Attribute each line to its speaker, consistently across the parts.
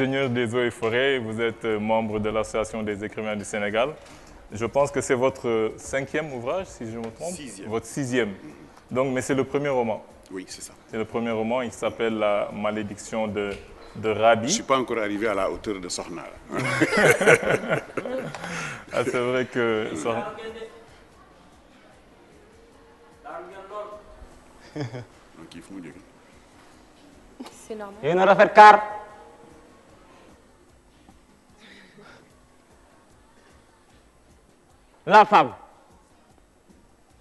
Speaker 1: Ingénieur des eaux et forêts, vous êtes membre de l'Association des écrivains du Sénégal. Je pense que c'est votre 5e ouvrage, si je me trompe.
Speaker 2: 6e.
Speaker 1: Votre 6e. Donc, mais c'est le premier roman.
Speaker 2: Oui, c'est ça.
Speaker 1: C'est le premier roman, il s'appelle La malédiction de Rabi.
Speaker 2: Je ne suis pas encore arrivé à la hauteur de Sokhna.
Speaker 1: Ah, c'est vrai que...
Speaker 2: Donc, il faut me dire.
Speaker 3: C'est normal.
Speaker 4: yéen a rafet kaar la femme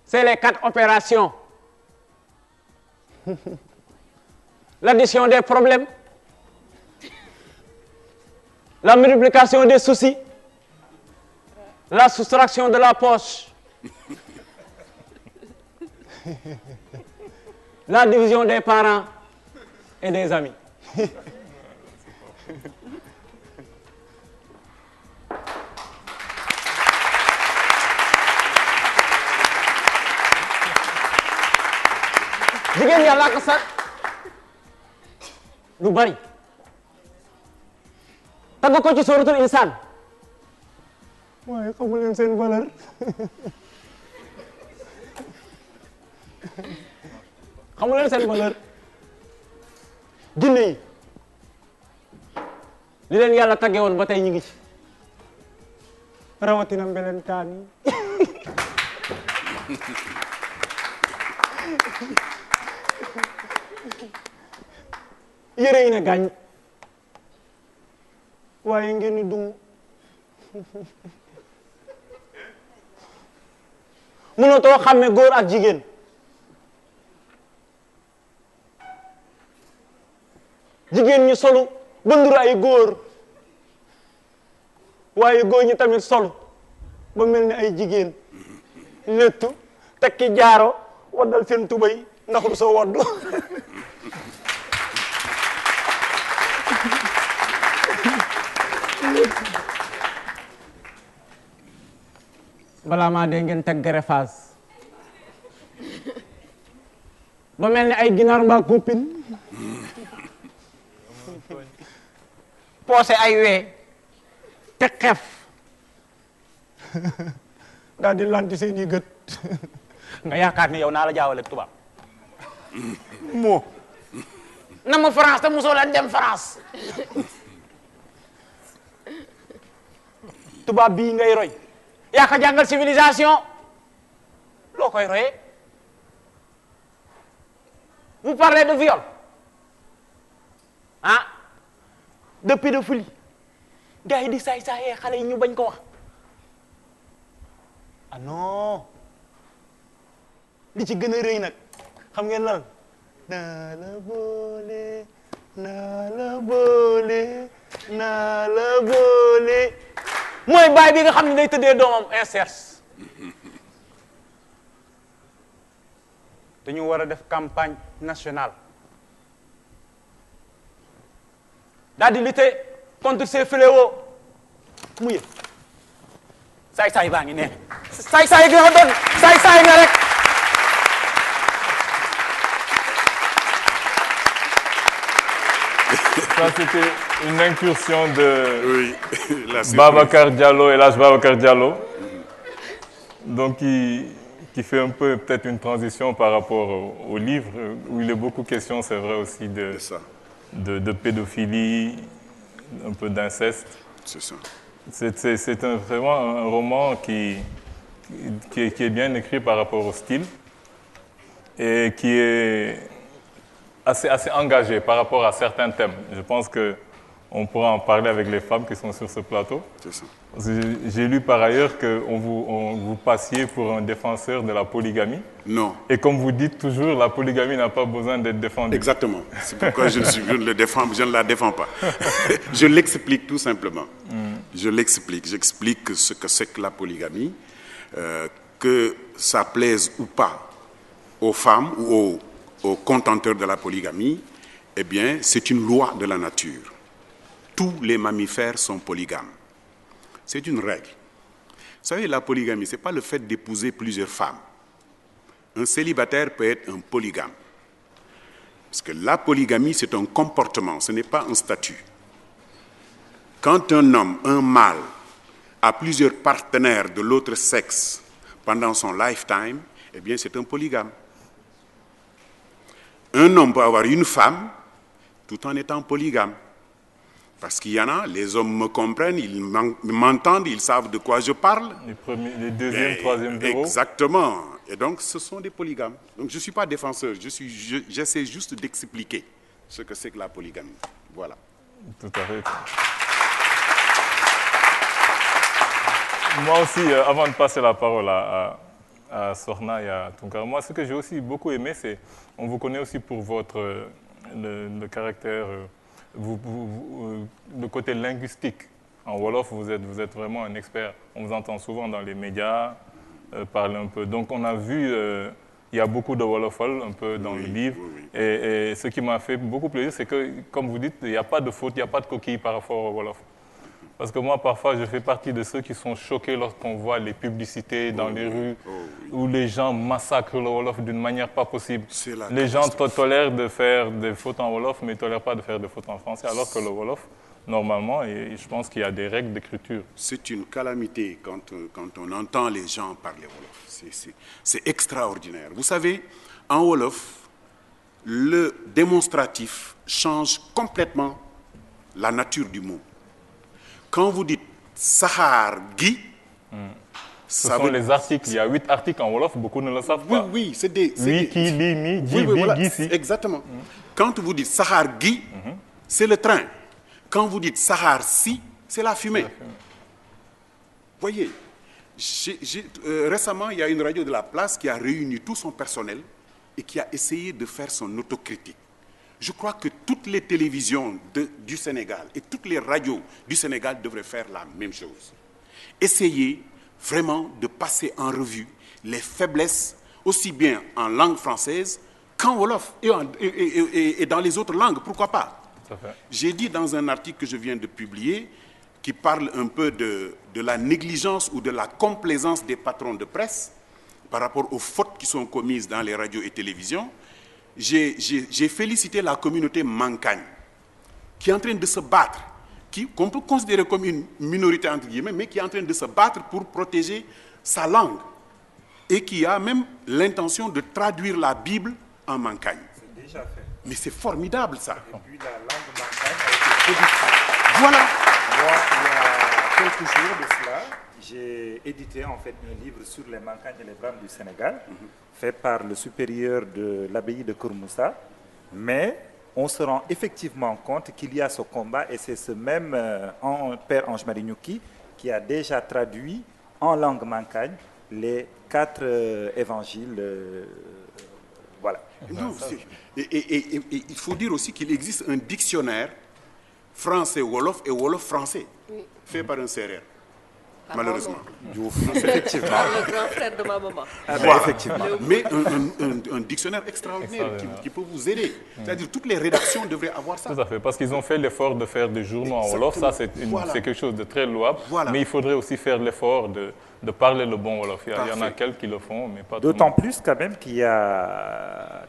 Speaker 4: c'est les 4 opérations l'addition des problèmes, la multiplication des soucis, la soustraction de la poche, la division des parents et des amis. jigéen yàlla ko sax lu bari tagg ko ci suratul insaan waaye xamu leen seen valeur xamu leen seen valeur jinne yi li leen yàlla tagge woon ba tey ñu ngi ci rawatina mbelentaan yi yére yi ne gàññ waaye ngeen ni dung mënatoo xàmme góor ak jigéen jigéen ñi solu ba nduru ay góor waaye góor ñi tamit solu ba mel ni ay jigéen léttu tekki jaaro waddal seen tubay ndax du soo waddu balaa maa dee ngeen teg greffage ba mel ni ay ginaar mbaa copine poosé ay wee teg xef daal di lanti seen i gët nga yaakaar ni yow naa la jaawale ak tubaab moo na ma France te mosoo leen dem France tubaab bii ngay roy yaa ko jàngal civilisation loo koy royee vous parlez de viol ah de pédophilie gars yi di saay-saayee xale yi ñu bañ ko wax ah non li ci gën a rëy nag xam ngeen lan naa la boole naa la boole naa la boole mooy baay bi nga xam ne day tëddee doomam inserce dañu war a def campagne nationale daal di lutter contre ces fléaux mu yëg saay-saay baa ngi nee saay-saay nga doon saay-saay nga rek
Speaker 1: Ça, c'était une incursion de
Speaker 2: Oui,
Speaker 1: Babacar Diallo, El Hadj Babacar Diallo. Donc, qui fait un peu peut-être une transition par rapport au livre, où il est beaucoup question, c'est vrai aussi,
Speaker 2: c'est ça.
Speaker 1: de pédophilie, un peu d'inceste.
Speaker 2: C'est ça.
Speaker 1: C'est vraiment un roman qui est bien écrit par rapport au style et qui est assez engagé par rapport à certains thèmes. Je pense qu'on pourra en parler avec les femmes qui sont sur ce plateau.
Speaker 2: C'est ça.
Speaker 1: J'ai lu par ailleurs qu'on vous passiez pour un défenseur de la polygamie.
Speaker 2: Non.
Speaker 1: Et comme vous dites toujours, la polygamie n'a pas besoin d'être défendue.
Speaker 2: Exactement. C'est pourquoi je ne la défends pas. Je l'explique tout simplement. Je l'explique. J'explique ce que c'est que la polygamie, que ça plaise ou pas aux femmes ou aux contenteurs de la polygamie, eh bien, c'est une loi de la nature. Tous les mammifères sont polygames. C'est une règle. Vous savez, la polygamie, ce n'est pas le fait d'épouser plusieurs femmes. Un célibataire peut être un polygame. Parce que la polygamie, c'est un comportement, ce n'est pas un statut. Quand un homme, un mâle, a plusieurs partenaires de l'autre sexe pendant son lifetime, eh bien c'est un polygame. Un homme peut avoir une femme tout en étant polygame. Parce qu'il y en a, les hommes me comprennent, ils m'entendent, ils savent de quoi je parle.
Speaker 1: Les deuxième, troisième bureaux.
Speaker 2: Exactement. Et donc, ce sont des polygames. Donc, je ne suis pas défenseur, j'essaie juste d'expliquer ce que c'est que la polygamie. Voilà.
Speaker 1: Tout à fait. Moi aussi, avant de passer la parole à Sokhna et à Tounkara, moi, ce que j'ai aussi beaucoup aimé, c'est, on vous connaît aussi pour votre, le caractère, le côté linguistique. En Wolof, vous êtes vraiment un expert. On vous entend souvent dans les médias parler un peu. Donc, on a vu, il y a beaucoup de Wolofol un peu dans le livre. Oui. Et ce qui m'a fait beaucoup plaisir, c'est que, comme vous dites, il n'y a pas de faute, il n'y a pas de coquille par rapport au Wolof. Parce que moi, parfois, je fais partie de ceux qui sont choqués lorsqu'on voit les publicités dans les rues où les gens massacrent le Wolof d'une manière pas possible. Les gens tolèrent de faire des fautes en Wolof, mais ne tolèrent pas de faire des fautes en français, alors que le Wolof, normalement, et je pense qu'il y a des règles d'écriture.
Speaker 2: C'est une calamité quand on entend les gens parler Wolof. C'est extraordinaire. Vous savez, en Wolof, le démonstratif change complètement la nature du mot. Quand vous dites Sahar Gi,
Speaker 1: ce sont les articles. Il y a 8 articles en Wolof, beaucoup ne le savent pas.
Speaker 2: Oui, c'est des...
Speaker 1: Oui, qui, li, mi, ji, bi, gi, si.
Speaker 2: Exactement. Quand vous dites Sahar Gi, c'est le train. Quand vous dites Sahar Si, c'est la fumée. Voyez, récemment, il y a une radio de la place qui a réuni tout son personnel et qui a essayé de faire son autocritique. Je crois que toutes les télévisions du Sénégal et toutes les radios du Sénégal devraient faire la même chose. Essayer vraiment de passer en revue les faiblesses, aussi bien en langue française qu'en Wolof et dans les autres langues, pourquoi pas. J'ai dit dans un article que je viens de publier, qui parle un peu de la négligence ou de la complaisance des patrons de presse par rapport aux fautes qui sont commises dans les radios et télévisions. J'ai félicité la communauté Mankagne, qui est en train de se battre, qu'on peut considérer comme une minorité entre guillemets, mais qui est en train de se battre pour protéger sa langue, et qui a même l'intention de traduire la Bible en Mankagne.
Speaker 5: C'est déjà fait.
Speaker 2: Mais c'est formidable, ça.
Speaker 5: Et puis la langue Mankagne a été codifiée.
Speaker 2: Voilà.
Speaker 5: Moi, il y a quelques jours de cela, j'ai édité en fait un livre sur les Mankagnes et les Brames du Sénégal, fait par le supérieur de l'abbaye de Kourmoussa. Mais on se rend effectivement compte qu'il y a ce combat, et c'est ce même père Ange Marignouki qui a déjà traduit en langue Mankagne les 4 évangiles. Voilà.
Speaker 2: Non, et il faut dire aussi qu'il existe un dictionnaire français-wolof et wolof-français, fait par un Sérère. Malheureusement.
Speaker 5: Effectivement.
Speaker 3: Le grand frère de ma maman.
Speaker 2: Voilà. Effectivement. Mais un dictionnaire extraordinaire qui peut vous aider. C'est-à-dire toutes les rédactions devraient avoir ça.
Speaker 1: Tout à fait, parce qu'ils ont fait l'effort de faire des journaux en Wolof. Ça, c'est quelque chose de très louable. Voilà. Mais il faudrait aussi faire l'effort de parler le bon Wolof. Il y en a quelques qui le font, mais pas tout le monde.
Speaker 5: D'autant plus quand même qu'il y a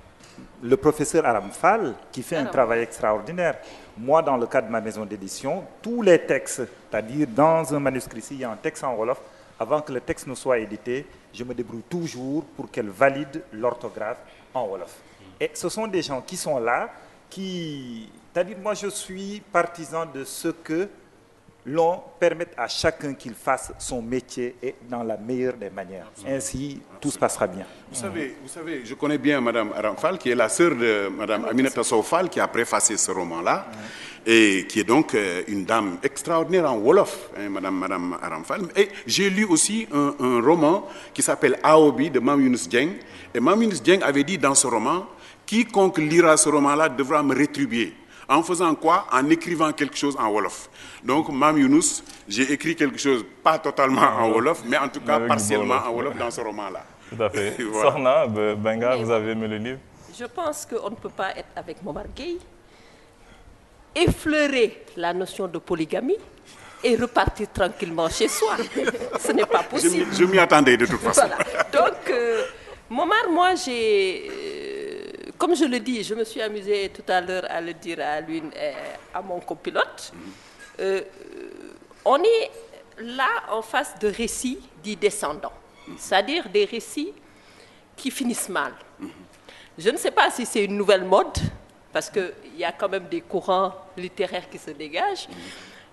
Speaker 5: le professeur Aram Fall qui fait un travail extraordinaire. Moi, dans le cadre de ma maison d'édition, tous les textes, c'est-à-dire dans un manuscrit, s'il y a un texte en Wolof, avant que le texte ne soit édité, je me débrouille toujours pour qu'elle valide l'orthographe en Wolof. Et ce sont des gens qui sont là, c'est-à-dire moi je suis partisan de ce que l'on permette à chacun qu'il fasse son métier et dans la meilleure des manières. Ainsi, tout se passera bien.
Speaker 2: Vous savez, je connais bien Mme Aramfal, qui est la sœur de Mme Aminata Soufal, qui a préfacé ce roman-là, et qui est donc une dame extraordinaire en Wolof, hein, Mme Aramfal. Et j'ai lu aussi un roman qui s'appelle Aobi de Mam Younous Dieng. Et Mam Younous Dieng avait dit dans ce roman, quiconque lira ce roman-là devra me rétribuer. En faisant quoi? En écrivant quelque chose en Wolof. Donc, Mam Younous, j'ai écrit quelque chose, pas totalement en Wolof, mais en tout cas partiellement en Wolof dans ce roman-là.
Speaker 1: Tout à fait. Voilà. Sokhna, Benga, vous avez aimé le livre?
Speaker 3: Je pense qu'on ne peut pas être avec Momar Gueye, effleurer la notion de polygamie et repartir tranquillement chez soi. Ce n'est pas possible.
Speaker 2: Je m'y attendais de toute façon.
Speaker 3: Voilà. Donc, Momar, moi, comme je le dis, je me suis amusée tout à l'heure à le dire à lui, à mon copilote. on est là en face de récits dits descendants, c'est-à-dire des récits qui finissent mal. Je ne sais pas si c'est une nouvelle mode, parce qu'il y a quand même des courants littéraires qui se dégagent.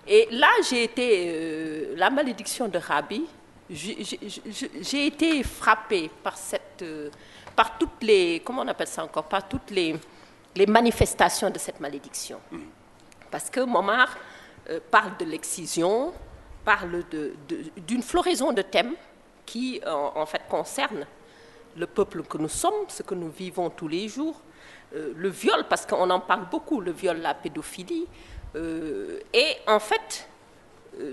Speaker 3: Et là, j'ai été... la malédiction de Rabi, j'ai été frappée par par toutes les... Comment on appelle ça encore? Par toutes les manifestations de cette malédiction. Parce que Momar parle de l'excision, parle d'une floraison de thèmes qui, en fait, concernent le peuple que nous sommes, ce que nous vivons tous les jours, le viol, parce qu'on en parle beaucoup, le viol, la pédophilie. Et en fait,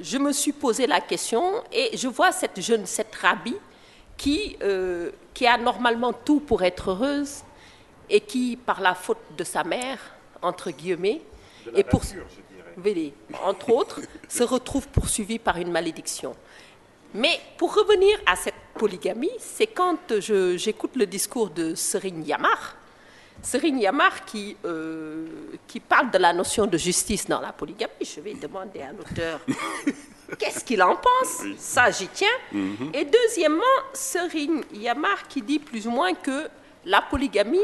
Speaker 3: je me suis posé la question et je vois cette Rabi qui a normalement tout pour être heureuse et qui, par la faute de sa mère, entre guillemets, et pour, entre autres, se retrouve poursuivie par une malédiction. Mais pour revenir à cette polygamie, c'est quand j'écoute le discours de Serigne Yamar, qui parle de la notion de justice dans la polygamie. Je vais demander à l'auteur qu'est-ce qu'il en pense. Oui. Ça, j'y tiens. Et deuxièmement, Serigne Yamar qui dit plus ou moins que la polygamie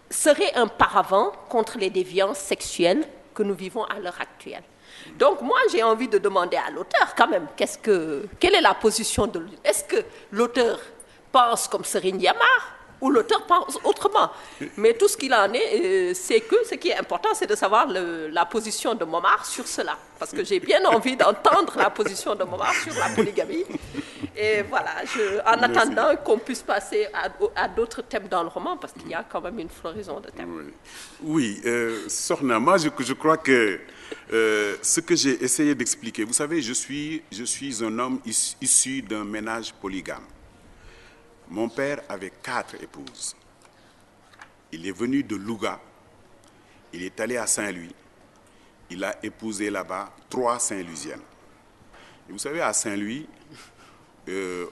Speaker 3: serait un paravent contre les déviances sexuelles que nous vivons à l'heure actuelle. Donc moi, j'ai envie de demander à l'auteur quand même, quelle est la position de... Est-ce que l'auteur pense comme Serigne Yamar ou l'auteur pense autrement? Mais tout ce qu'il en est, c'est que ce qui est important, c'est de savoir la position de Momar sur cela. Parce que j'ai bien envie d'entendre la position de Momar sur la polygamie. Et voilà, en attendant qu'on puisse passer à d'autres thèmes dans le roman, parce qu'il y a quand même une floraison de thèmes.
Speaker 2: Oui, Sokhna, moi je crois que ce que j'ai essayé d'expliquer, vous savez, je suis un homme issu d'un ménage polygame. Mon père avait 4 épouses. Il est venu de Louga, il est allé à Saint-Louis, il a épousé là-bas 3 Saint-Louisiennes. Et vous savez, à Saint-Louis,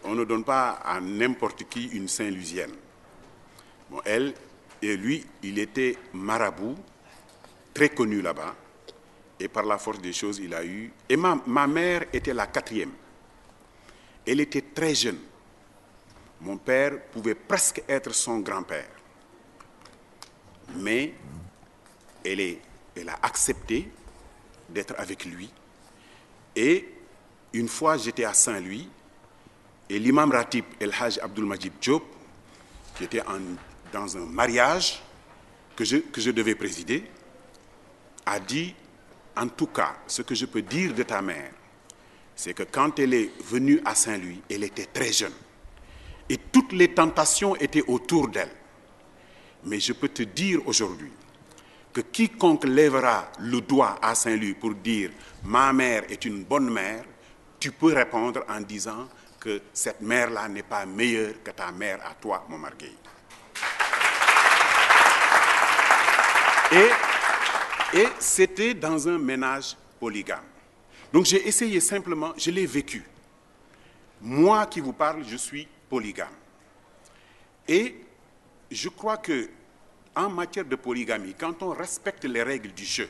Speaker 2: on ne donne pas à n'importe qui une Saint-Louisienne. Bon, elle et lui, il était marabout, très connu là-bas, et par la force des choses, il a eu... Et ma mère était la 4e. Elle était très jeune. Mon père pouvait presque être son grand-père. Mais elle a accepté d'être avec lui. Et une fois, j'étais à Saint-Louis, et l'imam Ratib El Haj Abdul Majid Diop, qui était dans un mariage que je devais présider, a dit, en tout cas, ce que je peux dire de ta mère, c'est que quand elle est venue à Saint-Louis, elle était très jeune. Et toutes les tentations étaient autour d'elle. Mais je peux te dire aujourd'hui que quiconque lèvera le doigt à Saint-Louis pour dire « ma mère est une bonne mère », tu peux répondre en disant que cette mère-là n'est pas meilleure que ta mère à toi, Momar Gueye. Et c'était dans un ménage polygame. Donc j'ai essayé simplement, je l'ai vécu. Moi qui vous parle, je suis polygame. Et je crois que en matière de polygamie, quand on respecte les règles du jeu,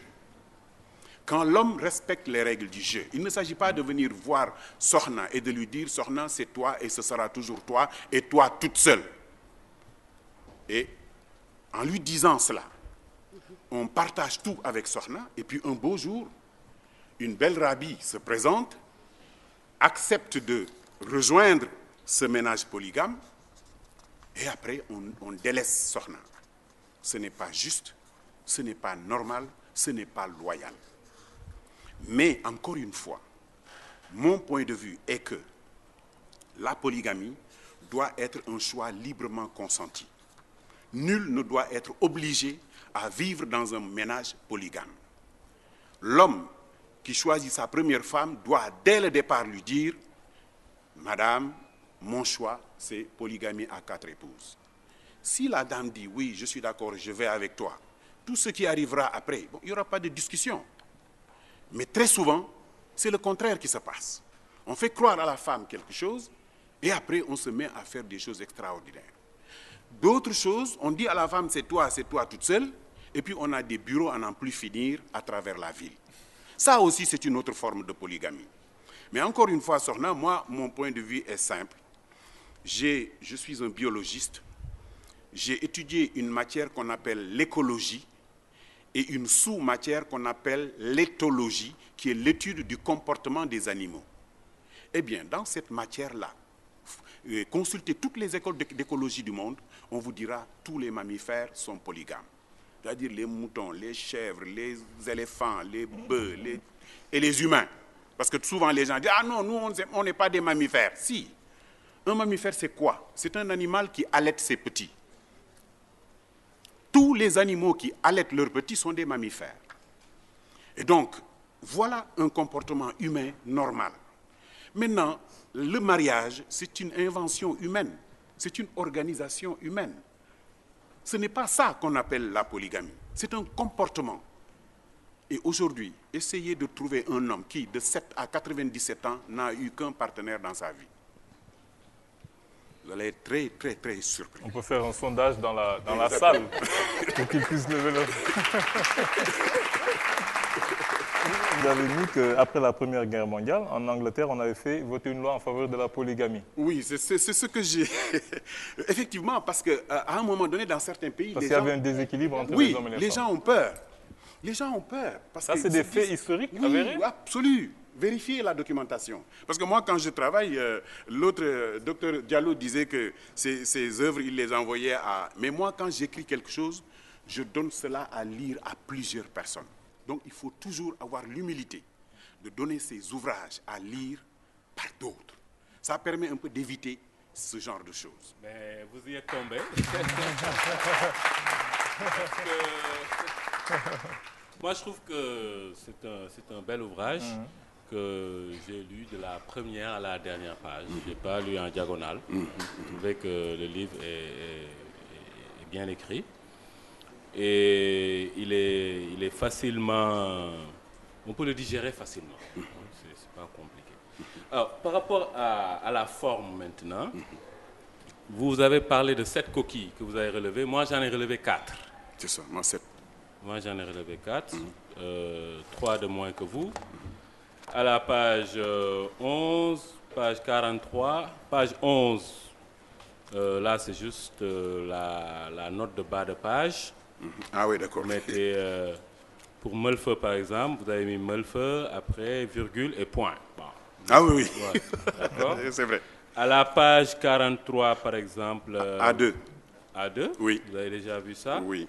Speaker 2: quand l'homme respecte les règles du jeu, il ne s'agit pas de venir voir Sokhna et de lui dire « Sokhna, c'est toi et ce sera toujours toi et toi toute seule ». Et en lui disant cela, on partage tout avec Sokhna et puis un beau jour, une belle Rabi se présente, accepte de rejoindre ce ménage polygame et après on délaisse Sokhna. Ce n'est pas juste, ce n'est pas normal, ce n'est pas loyal. Mais encore une fois, mon point de vue est que la polygamie doit être un choix librement consenti. Nul ne doit être obligé à vivre dans un ménage polygame. L'homme qui choisit sa première femme doit dès le départ lui dire « Madame, mon choix, c'est polygamie à 4 épouses. » Si la dame dit « Oui, je suis d'accord, je vais avec toi », tout ce qui arrivera après, bon, il n'y aura pas de discussion. Mais très souvent, c'est le contraire qui se passe. On fait croire à la femme quelque chose et après on se met à faire des choses extraordinaires. D'autres choses, on dit à la femme c'est toi toute seule et puis on a des bureaux à n'en plus finir à travers la ville. Ça aussi, c'est une autre forme de polygamie. Mais encore une fois, Sokhna, moi, mon point de vue est simple. Je suis un biologiste. J'ai étudié une matière qu'on appelle l'écologie et une sous-matière qu'on appelle l'éthologie, qui est l'étude du comportement des animaux. Eh bien, dans cette matière-là, consultez toutes les écoles d'écologie du monde, on vous dira tous les mammifères sont polygames. C'est-à-dire les moutons, les chèvres, les éléphants, les bœufs et les humains. Parce que souvent les gens disent « Ah non, nous on n'est pas des mammifères ». Si. Un mammifère, c'est quoi? C'est un animal qui allaite ses petits. Tous les animaux qui allaitent leurs petits sont des mammifères. Et donc, voilà un comportement humain normal. Maintenant, le mariage, c'est une invention humaine. C'est une organisation humaine. Ce n'est pas ça qu'on appelle la polygamie. C'est un comportement. Et aujourd'hui, essayez de trouver un homme qui, de 7 à 97 ans, n'a eu qu'un partenaire dans sa vie. Vous allez être très, très, très surpris.
Speaker 1: On peut faire un sondage dans la salle pour qu'ils puissent lever leur... Vous avez vu qu'après la Première Guerre mondiale, en Angleterre, on avait fait voter une loi en faveur de la polygamie.
Speaker 2: Oui, c'est ce que j'ai... Effectivement, parce qu'à un moment donné, dans certains pays...
Speaker 1: Parce qu'il y avait un déséquilibre entre les hommes et les femmes.
Speaker 2: Oui, les gens ont peur. Les gens ont peur. Parce
Speaker 1: ça, c'est des faits historiques avérés?
Speaker 2: Oui, absolument. Vérifiez la documentation. Parce que moi, quand je travaille, l'autre, docteur Diallo, disait que ses œuvres, il les envoyait à... Mais moi, quand j'écris quelque chose, je donne cela à lire à plusieurs personnes. Donc, il faut toujours avoir l'humilité de donner ses ouvrages à lire par d'autres. Ça permet un peu d'éviter ce genre de choses.
Speaker 6: Mais vous y êtes tombé. Moi, je trouve que c'est un bel ouvrage que j'ai lu de la première à la dernière page. Je n'ai pas lu en diagonale. Je trouvais que le livre est bien écrit. Et il est facilement... On peut le digérer facilement. C'est pas compliqué. Alors, par rapport à la forme maintenant, vous avez parlé de 7 coquilles que vous avez relevées. Moi, j'en ai relevé 4.
Speaker 2: C'est ça, moi 7.
Speaker 6: Moi, j'en ai relevé 4. 3 de moins que vous. À la page 11, page 43, page 11, là, c'est juste la note de bas de page.
Speaker 2: Ah oui, d'accord.
Speaker 6: Vous mettez, pour Meulfeu, par exemple, vous avez mis Meulfeu, après virgule et point. Bon.
Speaker 2: Ah oui, oui.
Speaker 6: Ouais, d'accord.
Speaker 2: C'est vrai.
Speaker 6: À la page 43, par exemple...
Speaker 2: A2.
Speaker 6: A2,
Speaker 2: oui.
Speaker 6: Vous avez déjà vu ça?
Speaker 2: Oui.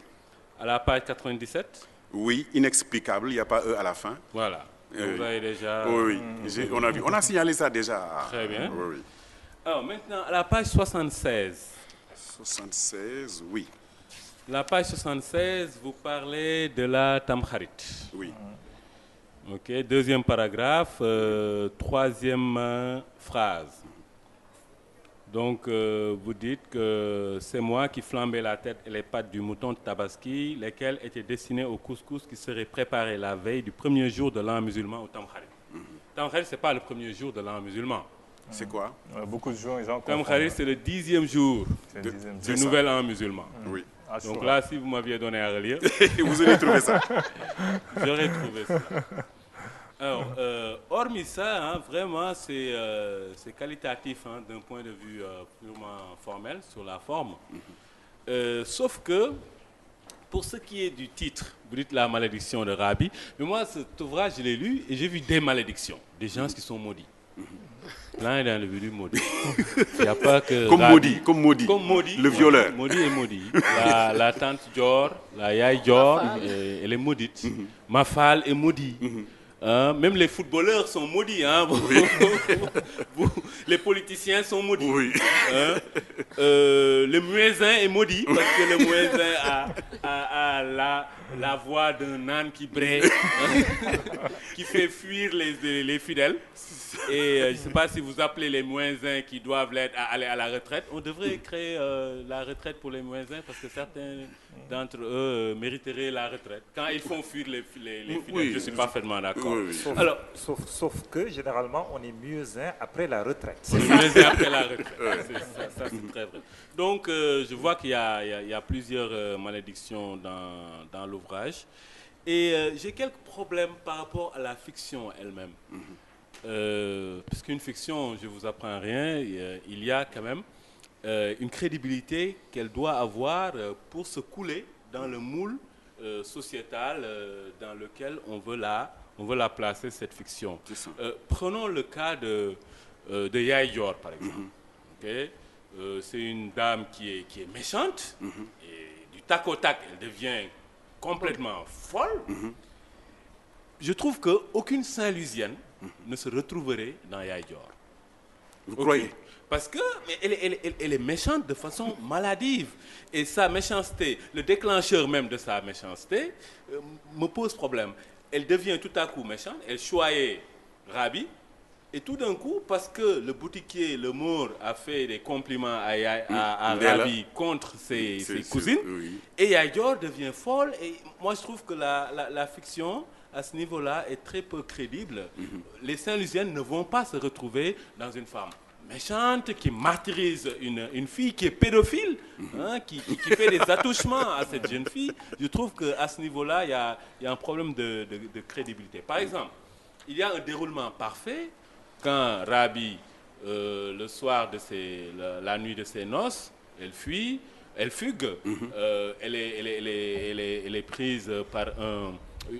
Speaker 6: À la page 97?
Speaker 2: Oui, inexplicable, il n'y a pas E à la fin.
Speaker 6: Voilà. Vous avez déjà...
Speaker 2: Oui, oui. On a vu. On a signalé ça déjà.
Speaker 6: Très bien.
Speaker 2: Oui, oui.
Speaker 6: Alors, maintenant, à la page 76.
Speaker 2: 76, oui.
Speaker 6: La page 76, vous parlez de la Tamkharit.
Speaker 2: Oui.
Speaker 6: Ok, deuxième paragraphe, troisième phrase. Donc, vous dites que c'est moi qui flambais la tête et les pattes du mouton de Tabaski, lesquels étaient destinés au couscous qui serait préparé la veille du premier jour de l'an musulman au Tamkharit. Tamkharit, ce n'est pas le premier jour de l'an musulman.
Speaker 2: C'est quoi?
Speaker 1: Beaucoup de gens,
Speaker 6: Tamkharit, c'est le 10e jour du nouvel an musulman.
Speaker 2: Oui.
Speaker 6: Donc là, si vous m'aviez donné à relire,
Speaker 2: vous auriez trouvé ça.
Speaker 6: J'aurais trouvé ça. Alors, hormis ça, hein, vraiment, c'est qualitatif hein, d'un point de vue purement formel, sur la forme. Sauf que, pour ce qui est du titre, vous dites la malédiction de Rabi, mais moi, cet ouvrage, je l'ai lu et j'ai vu des malédictions, des gens qui sont maudits. Plein d'individus maudits. Il n'y a pas que
Speaker 2: comme
Speaker 6: Rabi.
Speaker 2: maudit. Comme maudit. Le violeur.
Speaker 6: Maudit et maudit. La tante Dior, la Yaï Dior, elle est maudite. Mafal est maudit. Même les footballeurs sont maudits. Hein. Les politiciens sont maudits. Oui. Le muezzin est maudit parce que le muezzin a la voix d'un âne qui braie, qui fait fuir les fidèles. Et je ne sais pas si vous appelez les muezzins qui doivent aller à la retraite. On devrait créer la retraite pour les muezzins parce que certains d'entre eux mériteraient la retraite. Quand ils font fuir les fidèles, oui, je suis parfaitement d'accord. Oui.
Speaker 5: Sauf que généralement on est muezzin après la retraite.
Speaker 6: On est muezzin après la retraite. Ça c'est très vrai. Donc je vois qu'il y a plusieurs malédictions dans l'ouvrage. Et j'ai quelques problèmes par rapport à la fiction elle-même. Parce qu'une fiction, je ne vous apprends rien, il y a quand même une crédibilité qu'elle doit avoir pour se couler dans le moule sociétal dans lequel on veut la placer, cette fiction. Prenons le cas de Yaye Dior, par exemple. Okay? C'est une dame qui est méchante, et du tac au tac, elle devient complètement folle. Je trouve qu'aucune Saint-Louisienne ne se retrouverait dans Yaye Dior.
Speaker 2: Vous croyez?
Speaker 6: Parce que elle est méchante de façon maladive. Et sa méchanceté, le déclencheur même de sa méchanceté, me pose problème. Elle devient tout à coup méchante, elle choisit Rabi, et tout d'un coup, parce que le boutiquier, le Mour, a fait des compliments à Rabi contre ses cousines, et Yaye Dior devient folle. Et moi, je trouve que la fiction, à ce niveau-là, est très peu crédible. Les Saint-Louisiennes ne vont pas se retrouver dans une femme méchante qui martyrise une fille qui est pédophile, qui fait des attouchements à cette jeune fille. Je trouve qu'à ce niveau-là, il y a un problème de crédibilité. Par exemple, il y a un déroulement parfait quand Rabi, le soir de la nuit de ses noces, elle fugue, elle est prise par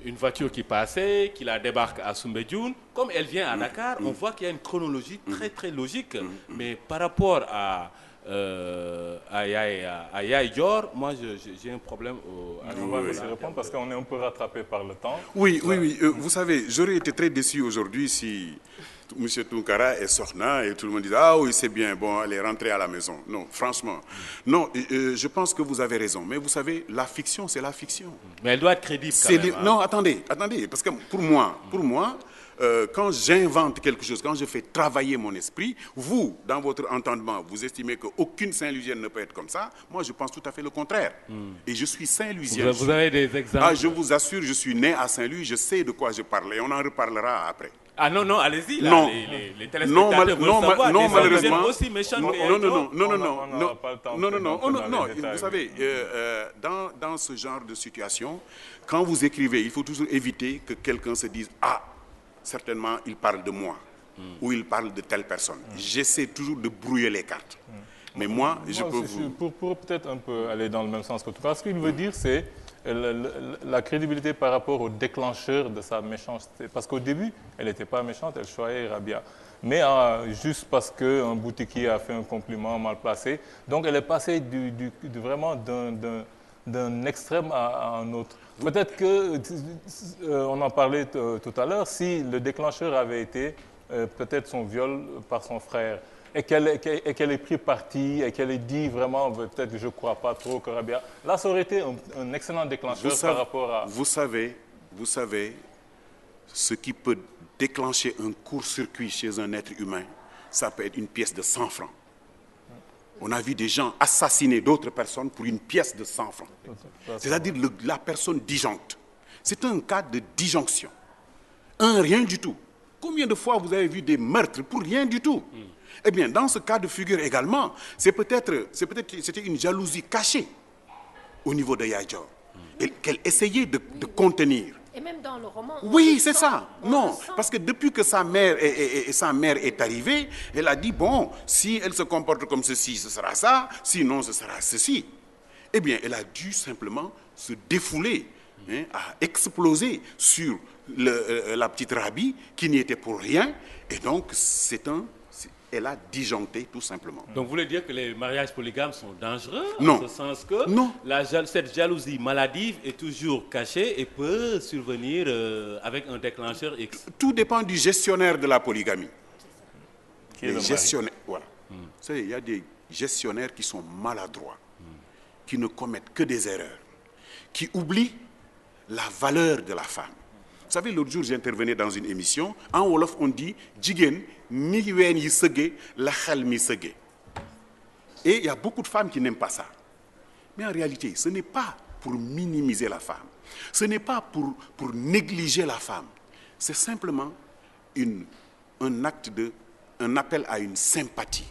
Speaker 6: une voiture qui passait, qui la débarque à Soumbédioune. Comme elle vient à Dakar, on voit qu'il y a une chronologie très très logique. Mais par rapport à Yaye Dior, moi j'ai un problème à ce
Speaker 1: On va laisser répondre parce qu'on est un peu rattrapé par le temps.
Speaker 2: Oui. Vous savez, j'aurais été très déçu aujourd'hui si M. Tounkara est Sokhna et tout le monde dit « Ah oui, c'est bien, bon, elle est rentrée à la maison. » Non, franchement. Non, je pense que vous avez raison. Mais vous savez, la fiction, c'est la fiction.
Speaker 6: Mais elle doit être crédible quand même.
Speaker 2: Non, attendez. Parce que pour moi, quand j'invente quelque chose, quand je fais travailler mon esprit, vous, dans votre entendement, vous estimez qu'aucune Saint-Louisienne ne peut être comme ça. Moi, je pense tout à fait le contraire. Et je suis Saint-Louisien.
Speaker 6: Vous avez des exemples?
Speaker 2: Je vous assure, je suis né à Saint-Louis, je sais de quoi je parle et on en reparlera après.
Speaker 6: Ah non, allez-y, là,
Speaker 2: non.
Speaker 6: Les téléspectateurs veulent savoir.
Speaker 2: Non, malheureusement.
Speaker 6: Aussi méchants
Speaker 2: non,
Speaker 1: non,
Speaker 2: vous savez, dans ce genre de situation, quand vous écrivez, il faut toujours éviter que quelqu'un se dise « Ah, certainement, il parle de moi » ou il parle de telle personne. J'essaie toujours de brouiller les cartes. Mais moi, je peux vous...
Speaker 1: Pour peut-être un peu aller dans le même sens que toi, ce qu'il veut dire, c'est la crédibilité par rapport au déclencheur de sa méchanceté. Parce qu'au début, elle n'était pas méchante, elle choyait Rabia. Mais juste parce qu'un boutiquier a fait un compliment mal placé. Donc elle est passée vraiment d'un extrême à un autre. Peut-être on en parlait tout à l'heure, si le déclencheur avait été peut-être son viol par son frère, et qu'elle ait pris parti, et qu'elle ait dit vraiment, peut-être que je ne crois pas trop que Rabia... Là, ça aurait été un excellent déclencheur par rapport à...
Speaker 2: Vous savez, ce qui peut déclencher un court-circuit chez un être humain, ça peut être une pièce de 100 francs. On a vu des gens assassiner d'autres personnes pour une pièce de 100 francs. C'est-à-dire la personne disjoncte. C'est un cas de disjonction. Rien du tout. Combien de fois vous avez vu des meurtres pour rien du tout? Eh bien, dans ce cas de figure également, c'était une jalousie cachée au niveau de Yaye Dior, qu'elle essayait de contenir.
Speaker 3: Et même dans le roman...
Speaker 2: Oui, c'est ça. Non, parce que depuis que sa mère est arrivée, elle a dit, bon, si elle se comporte comme ceci, ce sera ça, sinon ce sera ceci. Eh bien, elle a dû simplement se défouler, à exploser sur la petite Rabi, qui n'y était pour rien, et donc elle a disjoncté tout simplement.
Speaker 6: Donc vous voulez dire que les mariages polygames sont dangereux?
Speaker 2: Non.
Speaker 6: En ce sens que cette jalousie maladive est toujours cachée et peut survenir avec un déclencheur X.
Speaker 2: Tout dépend du gestionnaire de la polygamie.
Speaker 1: Qui est le
Speaker 2: gestionnaires, voilà. Vous savez, il y a des gestionnaires qui sont maladroits, qui ne commettent que des erreurs, qui oublient la valeur de la femme. Vous savez, l'autre jour, j'intervenais dans une émission. En Wolof, on dit « Jigen, ni wen yi sege, la khal mi sege ». Et il y a beaucoup de femmes qui n'aiment pas ça. Mais en réalité, ce n'est pas pour minimiser la femme. Ce n'est pas pour négliger la femme. C'est simplement un appel à une sympathie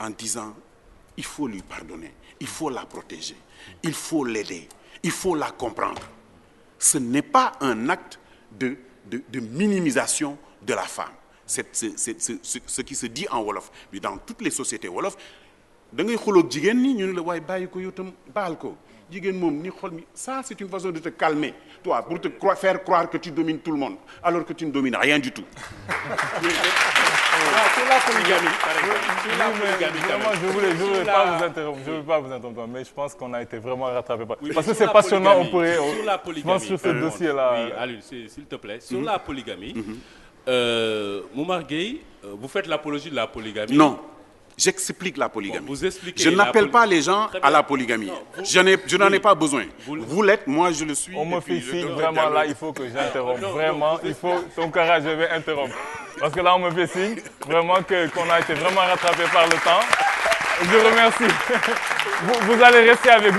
Speaker 2: en disant « Il faut lui pardonner, il faut la protéger, il faut l'aider, il faut la comprendre ». ce n'est pas un acte de minimisation de la femme. C'est ce qui se dit en Wolof. Mais dans toutes les sociétés Wolof, da ngay xuloog jigéen ñi ñu ne la waaye bàyyi ko yow tam baal ko jigéen moom ni xol mi ça c'est une façon de te calmer toi pour te faire croire que tu domines tout le monde alors que tu ne domines rien du tout.
Speaker 6: Sur la polygamie, par exemple. Sur la polygamie,
Speaker 1: vraiment, je voulais pas vous interrompre, mais je pense qu'on a été vraiment rattrapé par...
Speaker 6: Oui,
Speaker 1: parce que c'est passionnant, on pourrait...
Speaker 6: Sur la polygamie,
Speaker 1: sur ce dossier-là...
Speaker 6: Oui, Alun, s'il te plaît. Sur la polygamie, Moumar Gueye, vous faites l'apologie de la polygamie.
Speaker 2: Non. J'explique la polygamie.
Speaker 6: Bon, vous expliquez
Speaker 2: je n'appelle pas les gens à la polygamie.
Speaker 6: Non,
Speaker 2: je n'en ai pas besoin. Vous l'êtes, moi je le suis.
Speaker 1: On me fait signe, vraiment là, il faut que j'interrompe. Vraiment, il faut, ton courage, je vais interrompre. Parce que là, on me fait signe, vraiment qu'on a été vraiment rattrapé par le temps. Je remercie. Vous allez rester avec nous.